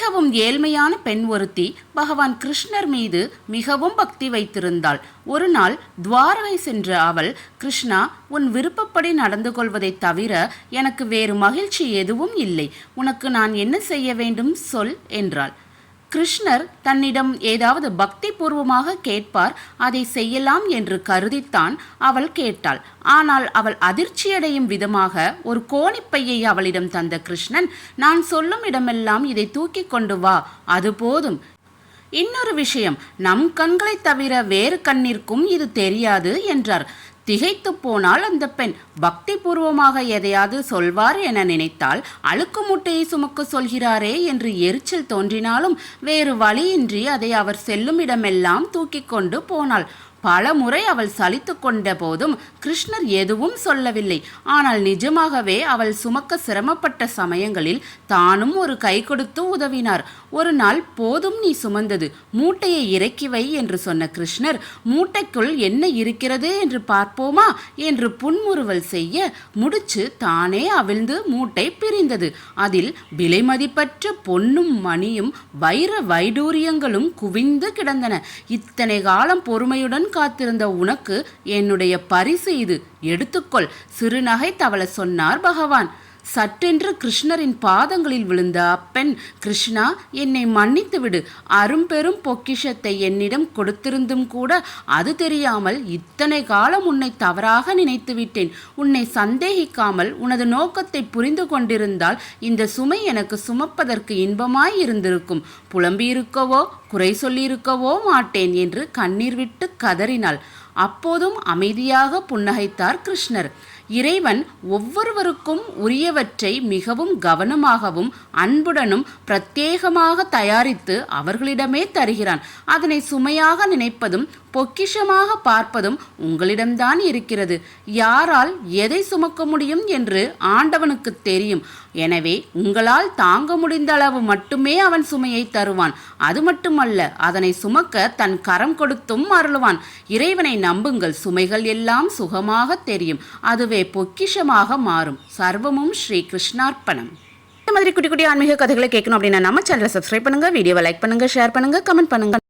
மிகவும் ஏழ்மையான பெண் ஒருத்தி பகவான் கிருஷ்ணர் மீது மிகவும் பக்தி வைத்திருந்தாள். ஒரு நாள் துவாரகை சென்ற அவள், கிருஷ்ணா, உன் விருப்பப்படி நடந்து கொள்வதைத் தவிர எனக்கு வேறு மகிழ்ச்சி எதுவும் இல்லை. உனக்கு நான் என்ன செய்ய வேண்டும் சொல் என்றாள். கிருஷ்ணர் தன்னிடம் ஏதாவது பக்தி பூர்வமாக கேட்பார், அதை செய்யலாம் என்று கருதித்தான் அவள் கேட்டாள். ஆனால் அவள் அதிர்ச்சியடையும் விதமாக ஒரு கோணிப்பையை அவளிடம் தந்த கிருஷ்ணன், நான் சொல்லும் இடமெல்லாம் இதை தூக்கி கொண்டு வா, அது போதும். இன்னொரு விஷயம், நம் கண்களைத் தவிர வேறு கண்ணிற்கும் இது தெரியாது என்றார். திகைத்து போனால் அந்த பெண். பக்தி பூர்வமாக எதையாவது சொல்வார் என நினைத்தால் அழுக்கு மூட்டையை சுமக்க சொல்கிறாரே என்று எரிச்சல் தோன்றினாலும் வேறு வழியின்றி அதை அவர் செல்லும் இடமெல்லாம் தூக்கி கொண்டு போனாள். பல முறை அவள் சலித்து கொண்ட போதும் கிருஷ்ணர் எதுவும் சொல்லவில்லை. ஆனால் நிஜமாகவே அவள் சுமக்க சிரமப்பட்ட சமயங்களில் தானும் ஒரு கை கொடுத்து உதவினார். ஒரு நாள், போதும் நீ சுமந்தது, மூட்டையை இறக்கி வை என்று சொன்ன கிருஷ்ணர், மூட்டைக்குள் என்ன இருக்கிறது என்று பார்ப்போமா என்று புன்முறுவல் செய்ய முடிச்சு தானே அவிழ்ந்து மூட்டை பிரிந்தது. அதில் விலை மதிப்பற்ற பொன்னும் மணியும் வைர வைடூரியங்களும் குவிந்து கிடந்தன. இத்தனை காலம் பொறுமையுடன் காத்திருந்த உனக்கு என்னுடைய பரிசு இது, எடுத்துக்கொள், சிறுநகை தவள சொன்னார் பகவான். சட்டென்று கிருஷ்ணரின் பாதங்களில் விழுந்த அப்பெண், கிருஷ்ணா, என்னை மன்னித்து விடு. அரும்பெரும் பொக்கிஷத்தை என்னிடம் கொடுத்திருந்தும் கூட அது தெரியாமல் இத்தனை காலம் உன்னை தவறாக நினைத்து விட்டேன். உன்னை சந்தேகிக்காமல் உனது நோக்கத்தை புரிந்து கொண்டிருந்தால் இந்த சுமை எனக்கு சுமப்பதற்கு இன்பமாய் இருந்திருக்கும். புலம்பியிருக்கவோ குறை சொல்லியிருக்கவோ மாட்டேன் என்று கண்ணீர் விட்டு கதறினாள். அப்போதும் அமைதியாக புன்னகைத்தார் கிருஷ்ணர். இறைவன் ஒவ்வொருவருக்கும் உரியவற்றை மிகவும் கவனமாகவும் அன்புடனும் பிரத்யேகமாக தயாரித்து அவர்களிடமே தருகிறான். அதனை சுமையாக நினைப்பதும் பொக்கிஷமாக பார்ப்பதும் உங்களிடம்தான் இருக்கிறது. யாரால் எதை சுமக்க முடியும் என்று ஆண்டவனுக்கு தெரியும். எனவே உங்களால் தாங்க முடிந்த அளவு மட்டுமே அவன் சுமையை தருவான். அது மட்டுமல்ல, அதனை சுமக்க தன் கரம் கொடுத்தும் அருளுவான். இறைவனை நம்புங்கள், சுமைகள் எல்லாம் சுகமாக தெரியும், அதுவே பொக்கிஷமாக மாறும். சர்வமும் ஸ்ரீ கிருஷ்ணார்ப்பணம். இந்த மாதிரி குட்டி குட்டி ஆன்மீக கதைகளை கேட்கணும் அப்படின்னா நம்ம சேனலை சப்ஸ்கிரைப் பண்ணுங்க, வீடியோவை லைக் பண்ணுங்க, ஷேர் பண்ணுங்க, கமெண்ட் பண்ணுங்க.